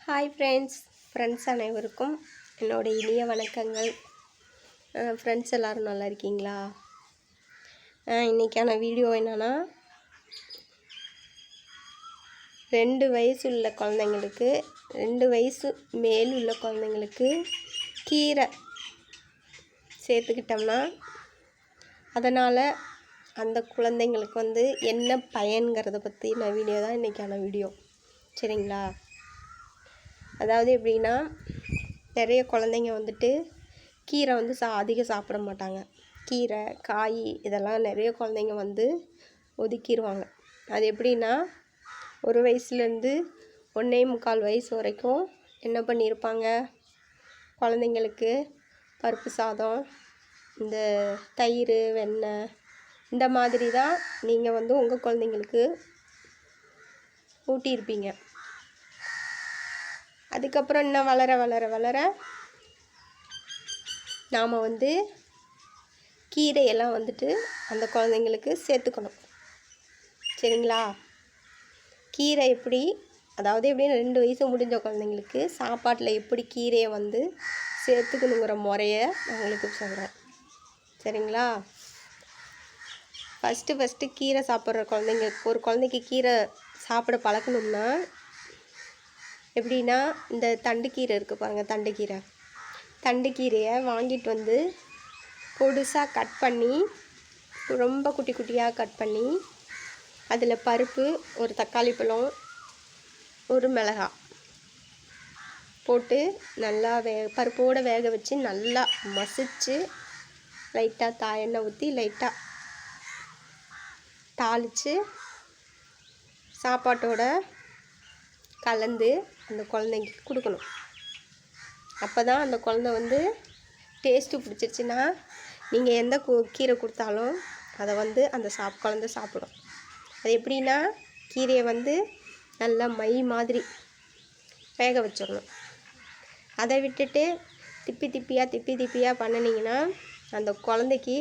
Hi friends அனைவருக்கும் என்னோடய இனிய வணக்கங்கள். ஃப்ரெண்ட்ஸ் எல்லோரும் நல்லா இருக்கீங்களா? இன்றைக்கான வீடியோ என்னென்னா, 2 வயசு உள்ள குழந்தைங்களுக்கு 2 வயசு மேல் உள்ள குழந்தைங்களுக்கு கீரை சேர்த்துக்கிட்டோம்னா அதனால் அந்த குழந்தைங்களுக்கு என்ன பயன்கிறத பற்றி நான் வீடியோ தான் இன்றைக்கான வீடியோ. சரிங்களா? அதாவது எப்படின்னா, நிறைய குழந்தைங்க கீரை அதிகம் சாப்பிட மாட்டாங்க. கீரை காய் இதெல்லாம் நிறைய குழந்தைங்க ஒதுக்கிடுவாங்க. அது எப்படின்னா, 1 வயசுலேருந்து 1.25 வயசு வரைக்கும் என்ன பண்ணியிருப்பாங்க, குழந்தைங்களுக்கு பருப்பு சாதம், இந்த தயிர் வெண்ணெய் இந்த மாதிரி தான் நீங்கள் உங்கள் குழந்தைங்களுக்கு ஊட்டியிருப்பீங்க. அதுக்கப்புறம் இன்னும் வளர வளர வளர நாம் கீரையெல்லாம் அந்த குழந்தைங்களுக்கு சேர்த்துக்கணும். சரிங்களா? கீரை எப்படி, அதாவது எப்படின்னு 2 வயசு முடிஞ்ச குழந்தைங்களுக்கு சாப்பாட்டில் எப்படி கீரையை சேர்த்துக்கணுங்கிற முறையை நான் உங்களுக்கு சொல்கிறேன். சரிங்களா? ஃபஸ்ட்டு கீரை சாப்பிட்ற குழந்தைங்க, ஒரு குழந்தைக்கு கீரை சாப்பிட பழக்கணும்னா எப்படின்னா, இந்த தண்டுக்கீரை இருக்குது பாருங்கள், தண்டுக்கீரையை வாங்கிட்டு பொடுசாக கட் பண்ணி, ரொம்ப குட்டி குட்டியாக கட் பண்ணி, அதில் பருப்பு, ஒரு தக்காளி பழம், ஒரு மிளகாய் போட்டு நல்லா பருப்போடு வேக வச்சு நல்லா மசிச்சு, லைட்டாக எண்ணெய் ஊற்றி லைட்டாக தாளித்து சாப்பாட்டோட கலந்து அந்த குழந்தைக்கு கொடுக்கணும். அப்போ தான் அந்த குழந்தை டேஸ்ட்டு பிடிச்சிருச்சுன்னா நீங்கள் எந்த கீரை கொடுத்தாலும் அதை அந்த குழந்தை சாப்பிடும். அது எப்படின்னா, கீரையை நல்லா மை மாதிரி வேக வச்சிடணும். அதை விட்டுட்டு திப்பி திப்பியாக பண்ணினீங்கன்னா அந்த குழந்தைக்கு,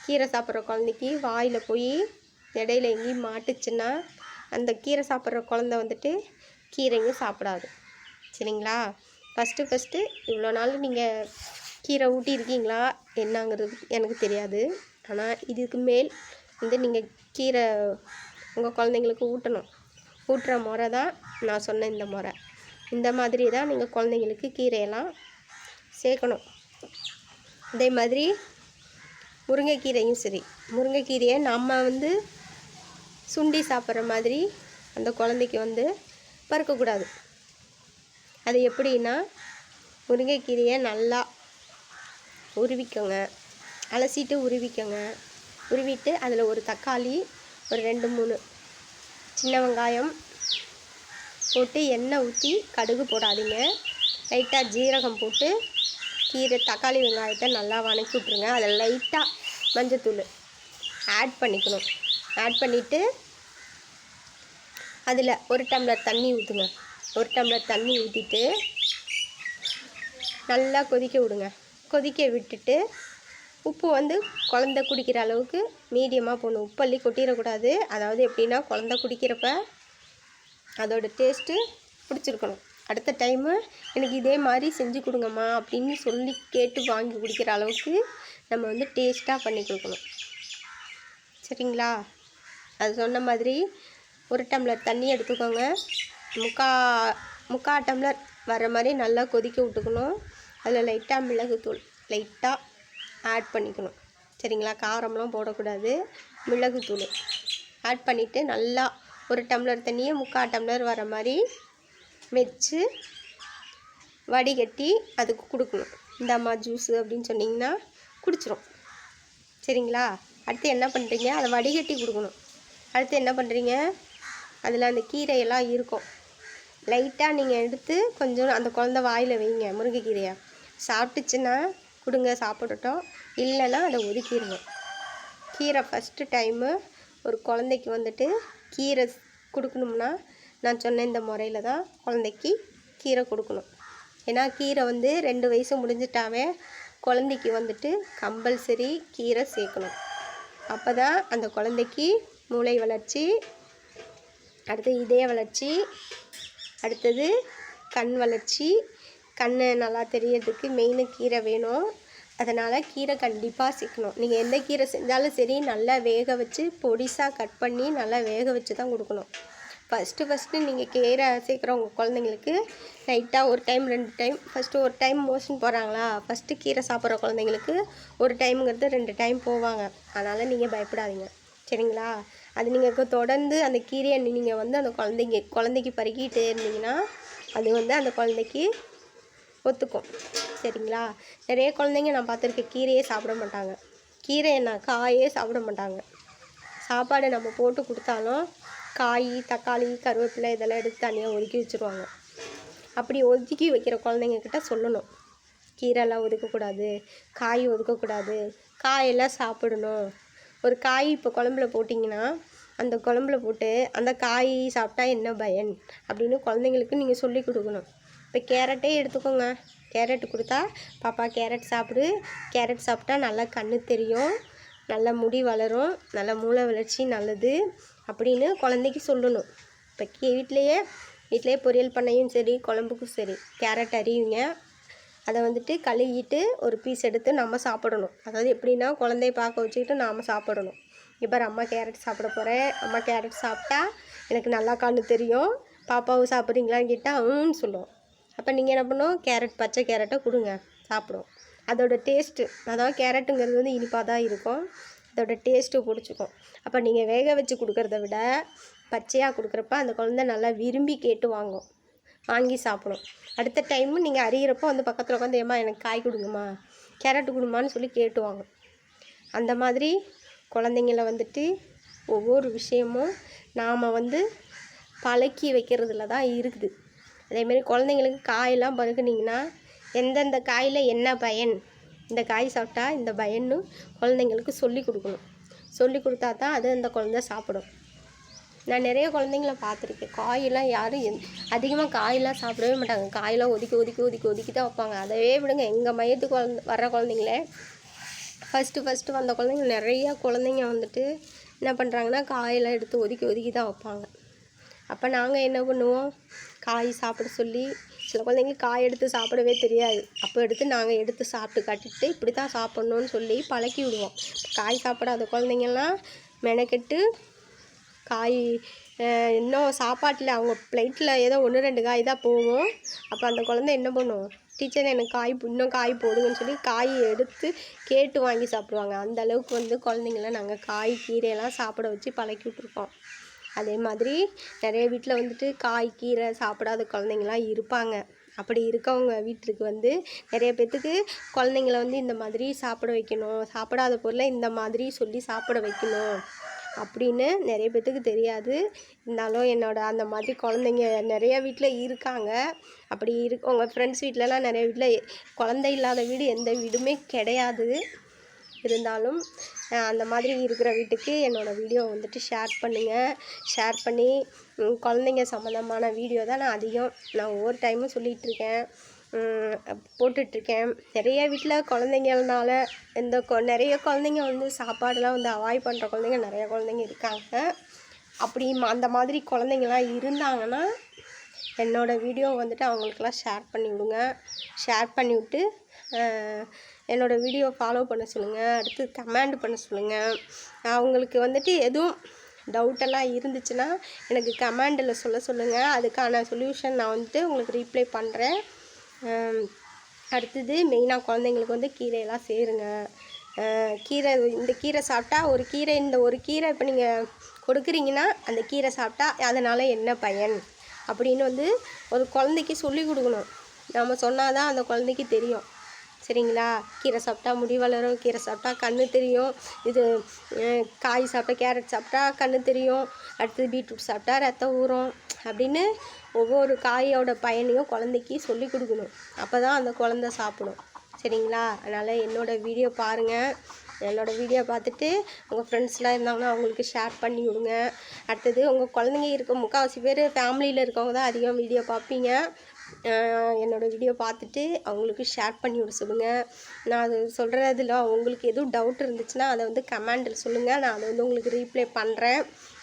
கீரை சாப்பிட்ற குழந்தைக்கு வாயில் போய் இடையில எங்கேயும் மாட்டுச்சுன்னா அந்த கீரை சாப்பிட்ற குழந்தை கீரையும் சாப்பிடாது. சரிங்களா? ஃபஸ்ட்டு இவ்வளோ நாள் நீங்கள் கீரை ஊட்டியிருக்கீங்களா என்னங்கிறது எனக்கு தெரியாது. ஆனால் இதுக்கு மேல் நீங்கள் கீரை உங்கள் குழந்தைங்களுக்கு ஊட்டுற முறை தான் நான் சொன்ன இந்த முறை. இந்த மாதிரி தான் நீங்கள் குழந்தைங்களுக்கு கீரையெல்லாம் சேர்க்கணும். அதே மாதிரி முருங்கைக்கீரையும் சரி, முருங்கைக்கீரையை நம்ம சுண்டி சாப்பிட்ற மாதிரி அந்த குழந்தைக்கு பருக்கக்கூடாது. அது எப்படின்னா, முருங்கைக்கீரையை நல்லா உருவிக்கோங்க, அலசிட்டு உருவிக்கோங்க. உருவிட்டு அதில் ஒரு தக்காளி, ஒரு 2-3 சின்ன வெங்காயம் போட்டு எண்ணெய் ஊற்றி, கடுகு போடாதீங்க, லைட்டாக ஜீரகம் போட்டு தக்காளி வெங்காயத்தை நல்லா வணக்கி விட்ருங்க. அதில் லைட்டாக மஞ்சத்தூள் ஆட் பண்ணிக்கணும். ஆட் பண்ணிவிட்டு அதில் 1 டம்ளர் தண்ணி ஊற்றுங்க. 1 டம்ளர் தண்ணி ஊற்றிட்டு நல்லா கொதிக்க விடுங்க. கொதிக்க விட்டுட்டு உப்பு குழந்த குடிக்கிற அளவுக்கு மீடியமாக போடணும். உப்பள்ளி கொட்டிடக்கூடாது. அதாவது எப்படின்னா, குழந்த குடிக்கிறப்ப அதோடய டேஸ்ட்டு பிடிச்சிருக்கணும். அடுத்த டைமு எனக்கு இதே மாதிரி செஞ்சு கொடுங்கம்மா அப்படின்னு சொல்லி கேட்டு வாங்கி குடிக்கிற அளவுக்கு நம்ம டேஸ்ட்டாக பண்ணி கொடுக்கணும். சரிங்களா? அது சொன்ன மாதிரி 1 டம்ளர் தண்ணி எடுத்துக்கோங்க. முக்கால் டம்ளர் வர மாதிரி நல்லா கொதிக்க விட்டுக்கணும். அதில் லைட்டாக மிளகுத்தூள் லைட்டாக ஆட் பண்ணிக்கணும். சரிங்களா? காரம்லாம் போடக்கூடாது. மிளகுத்தூள் ஆட் பண்ணிவிட்டு நல்லா 1 டம்ளர் தண்ணியை முக்கால் டம்ளர் வர மாதிரி வச்சு வடிகட்டி அதுக்கு கொடுக்கணும். இந்தாம்மா ஜூஸு அப்படின்னு சொன்னிங்கன்னா குடிச்சிரும். சரிங்களா? அடுத்து என்ன பண்ணுறீங்க, அதை வடிகட்டி கொடுக்கணும். அடுத்து என்ன பண்ணுறீங்க, அதில் அந்த கீரையெல்லாம் இருக்கும், லைட்டாக நீங்கள் எடுத்து கொஞ்சம் அந்த குழந்த வாயில் வைங்க. முருங்கைக்கீரையை சாப்பிட்டுச்சுன்னா கொடுங்க, சாப்பிடட்டும். இல்லைன்னா அதை ஒதுக்கிடுங்க. கீரை ஃபஸ்ட்டு டைமு ஒரு குழந்தைக்கு கீரை கொடுக்கணும்னா நான் சொன்ன இந்த முறையில் தான் குழந்தைக்கு கீரை கொடுக்கணும். ஏன்னா கீரை 2 வயசு முடிஞ்சிட்டாவே குழந்தைக்கு கம்பல்சரி கீரை சேர்க்கணும். அப்போ தான் அந்த குழந்தைக்கு மூளை வளர்ச்சி, அடுத்து இதய வளர்ச்சி, அடுத்தது கண் வளர்ச்சி, கண் நல்லா தெரியறதுக்கு மெயின் கீரை வேணும். அதனால் கீரை கண்டிப்பாக சேர்க்கணும். நீங்கள் எந்த கீரை செஞ்சாலும் சரி, நல்லா வேக வச்சு பொடிசாக கட் பண்ணி நல்லா வேக வச்சு தான் கொடுக்கணும். ஃபஸ்ட்டு நீங்கள் கீரை சேர்க்குறவங்க குழந்தைங்களுக்கு லைட்டாக ஒரு டைம் 2 டைம், ஃபஸ்ட்டு ஒரு டைம் மோஷன் போகிறாங்களா, ஃபஸ்ட்டு கீரை சாப்பிட்ற குழந்தைங்களுக்கு ஒரு டைமுங்கிறது 2 டைம் போவாங்க. அதனால் நீங்கள் பயப்படாதீங்க, சரிங்களா? அது நீங்கள் தொடர்ந்து அந்த கீரையை நீங்கள் வந்து அந்த குழந்தைக்கு பருகிட்டே இருந்தீங்கன்னா அது வந்து அந்த குழந்தைக்கு ஒத்துக்கும், சரிங்களா? நிறைய குழந்தைங்க நான் பார்த்துருக்கேன், கீரையே சாப்பிட மாட்டாங்க. கீரை என்ன, காயே சாப்பிட மாட்டாங்க. சாப்பாடு நம்ம போட்டு கொடுத்தாலும் காய், தக்காளி, கருவேப்பிலை இதெல்லாம் எடுத்து தனியாக ஒதுக்கி வச்சுருவாங்க. அப்படி ஒதுக்கி வைக்கிற குழந்தைங்கக்கிட்ட சொல்லணும், கீரைலாம் ஒதுக்கக்கூடாது, காய் ஒதுக்கக்கூடாது, காயெல்லாம் சாப்பிடணும். ஒரு காய் இப்போ குழம்புல போட்டிங்கன்னா அந்த குழம்புல போட்டு அந்த காய் சாப்பிட்டா என்ன பயன் அப்படின்னு குழந்தைங்களுக்கு நீங்கள் சொல்லி கொடுக்கணும். இப்போ கேரட்டே எடுத்துக்கோங்க, கேரட் கொடுத்தா பாப்பா கேரட் சாப்பிடு, கேரட் சாப்பிட்டா நல்லா கண் தெரியும், நல்ல முடி வளரும், நல்ல மூளை வளர்ச்சி நல்லது அப்படின்னு குழந்தைக்கு சொல்லணும். இப்போ வீட்டிலையே பொரியல் பண்ணையும் சரி, குழம்புக்கும் சரி, கேரட் அரியுங்க, அதை வந்துட்டு கழுவிட்டு ஒரு பீஸ் எடுத்து நம்ம சாப்பிடணும். அதாவது எப்படின்னா குழந்தைய பார்க்க வச்சுக்கிட்டு நாம் சாப்பிடணும். இப்போ அம்மா கேரட் சாப்பிட போகிறேன், அம்மா கேரட் சாப்பிட்டா எனக்கு நல்லா கண்ணு தெரியும், பாப்பாவும் சாப்பிட்றீங்களான்னு கேட்டால் சொல்லுவோம். அப்போ நீங்கள் என்ன பண்ணணும், பச்சை கேரட்டை கொடுங்க, சாப்பிடும். அதோட டேஸ்ட்டு, அதாவது கேரட்டுங்கிறது வந்து இனிப்பாக தான் இருக்கும், அதோட டேஸ்ட்டு பிடிச்சிக்கும். அப்போ நீங்கள் வேக வச்சு கொடுக்குறத விட பச்சையாக கொடுக்குறப்ப அந்த குழந்தை நல்லா விரும்பி கேட்டு வாங்கி சாப்பிடும். அடுத்த டைமு நீங்கள் அறிகிறப்போ வந்து பக்கத்தில் உட்காந்து ஏம்மா எனக்கு காய் கொடுங்கம்மா, கேரட்டு கொடுமான்னு சொல்லி கேட்டுவாங்க. அந்த மாதிரி குழந்தைங்கள வந்துட்டு ஒவ்வொரு விஷயமும் நாம் வந்து பழக்கி வைக்கிறதுல தான் இருக்குது. அதேமாரி குழந்தைங்களுக்கு காயெல்லாம் பருகுனிங்கன்னா எந்தெந்த காயில் என்ன பயன், இந்த காய் சாப்பிட்டா இந்த பயன்னு குழந்தைங்களுக்கு சொல்லி கொடுக்கணும். சொல்லி கொடுத்தா தான் அது அந்த குழந்தை சாப்பிடும். நான் நிறைய குழந்தைங்கள பார்த்துருக்கேன், காயெல்லாம் யாரும் அதிகமாக காயெல்லாம் சாப்பிடவே மாட்டாங்க, காயெல்லாம் ஒதுக்கி தான் வைப்பாங்க. அதவே விடுங்க, எங்கள் மையத்துக்கு வர்ற குழந்தைங்களே ஃபஸ்ட்டு வந்த குழந்தைங்க நிறையா குழந்தைங்க வந்துட்டு என்ன பண்ணுறாங்கன்னா காயெல்லாம் எடுத்து ஒதுக்கி தான் வைப்பாங்க. அப்போ நாங்கள் என்ன பண்ணுவோம், காய் சாப்பிட சொல்லி, சில குழந்தைங்களுக்கு காய் எடுத்து சாப்பிடவே தெரியாது, அப்போ நாங்கள் எடுத்து சாப்பிட்டு காட்டிட்டு இப்படி தான் சாப்பிட்ணுன்னு சொல்லி பழக்கி விடுவோம். காய் சாப்பிடாத குழந்தைங்கள்லாம் மெனக்கெட்டு காய் இன்னும் சாப்பாட்டில் அவங்க பிளேட்டில் ஏதோ 1-2 காய் தான் போகும். அப்போ அந்த குழந்தை என்ன பண்ணும், டீச்சர் எனக்கு இன்னும் காய் போடுங்கன்னு சொல்லி காய் எடுத்து கேட்டு வாங்கி சாப்பிடுவாங்க. அந்த அளவுக்கு வந்து குழந்தைங்கள நாங்கள் காய், கீரையெல்லாம் சாப்பிட வச்சு பழக்கி விட்ருக்கோம். அதே மாதிரி நிறைய வீட்டில் வந்துட்டு காய், கீரை சாப்பிடாத குழந்தைங்களாம் இருப்பாங்க. அப்படி இருக்கவங்க வீட்டுக்கு வந்து நிறைய பேர்த்துக்கு குழந்தைங்கள வந்து இந்த மாதிரி சாப்பிட வைக்கணும், சாப்பிடாத பொருளை இந்த மாதிரி சொல்லி சாப்பிட வைக்கணும் அப்படின்னு நிறைய பேர்த்துக்கு தெரியாது. இருந்தாலும் அந்த மாதிரி குழந்தைங்க நிறைய வீட்டில் இருக்காங்க. அப்படி உங்கள் ஃப்ரெண்ட்ஸ் வீட்டிலலாம் நிறைய வீட்டில் குழந்தை இல்லாத வீடு எந்த வீடுமே கிடையாது. இருந்தாலும் அந்த மாதிரி இருக்கிற வீட்டுக்கு என்னோடய வீடியோ வந்துட்டு ஷேர் பண்ணுங்கள். ஷேர் பண்ணி குழந்தைங்க சம்மந்தமான வீடியோ தான் நான் ஒவ்வொரு டைமும் சொல்லிகிட்ருக்கேன், போட்டுட்ருக்கேன். நிறைய வீட்டில் குழந்தைங்கனால நிறைய குழந்தைங்க வந்து சாப்பாடெலாம் வந்து அவாய்ட் பண்ணுற குழந்தைங்க நிறைய குழந்தைங்க இருக்காங்க. அப்படி அந்த மாதிரி குழந்தைங்களாம் இருந்தாங்கன்னா என்னோடய வீடியோ வந்துட்டு அவங்களுக்கெல்லாம் ஷேர் பண்ணி விடுங்க. ஷேர் பண்ணிவிட்டு என்னோடய வீடியோ ஃபாலோ பண்ண சொல்லுங்கள். அடுத்து கமெண்ட் பண்ண சொல்லுங்கள். அவங்களுக்கு வந்துட்டு எதுவும் டவுட்டெல்லாம் இருந்துச்சுன்னா எனக்கு கமெண்டில் சொல்லுங்கள். அதுக்கான சொல்யூஷன் நான் வந்துட்டு உங்களுக்கு ரீப்ளை பண்ணுறேன். அடுத்தது மெயினாக குழந்தைங்களுக்கு வந்து கீரையெல்லாம் சேருங்க. இந்த கீரை சாப்பிட்டா இந்த ஒரு கீரை இப்போ நீங்கள் கொடுக்குறீங்கன்னா அந்த கீரை சாப்பிட்டா அதனால் என்ன பயன் அப்படின்னு வந்து ஒரு குழந்தைக்கு சொல்லி கொடுக்கணும். நம்ம சொன்னால் தான் அந்த குழந்தைக்கு தெரியும், சரிங்களா? கீரை சாப்பிட்டா முடி வளரும், கீரை சாப்பிட்டா கண் தெரியும், இது காய் சாப்பிட்டா கேரட் சாப்பிட்டா கண் தெரியும், அடுத்தது பீட்ரூட் சாப்பிட்டா ரத்தம் ஊறும் அப்படின்னு ஒவ்வொரு காயோட பயனையும் குழந்தைக்கு சொல்லி கொடுக்கணும். அப்போ தான் அந்த குழந்தை சாப்பிடும், சரிங்களா? அதனால் என்னோடய வீடியோ பாருங்கள். என்னோடய வீடியோ பார்த்துட்டு உங்கள் ஃப்ரெண்ட்ஸ்லாம் இருந்தாங்கன்னா அவங்களுக்கு ஷேர் பண்ணி விடுங்க. அடுத்தது உங்கள் குழந்தைங்க முக்கால்வாசி பேர் ஃபேமிலியில் இருக்கவங்க தான் அதிகம் வீடியோ பார்ப்பீங்க. என்னோடய வீடியோ பார்த்துட்டு அவங்களுக்கு ஷேர் பண்ணி விட சொல்லுங்கள். நான் அது சொல்கிறதுல உங்களுக்கு எதுவும் டவுட் இருந்துச்சுன்னா அதை வந்து கமெண்டில் சொல்லுங்கள், நான் அதை வந்து உங்களுக்கு ரீப்ளை பண்ணுறேன்.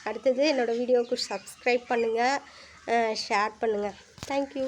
அடுத்தது என்னோடய வீடியோவுக்கு சப்ஸ்கிரைப் பண்ணுங்கள், ஷேர் பண்ணுங்கள். தேங்க்யூ.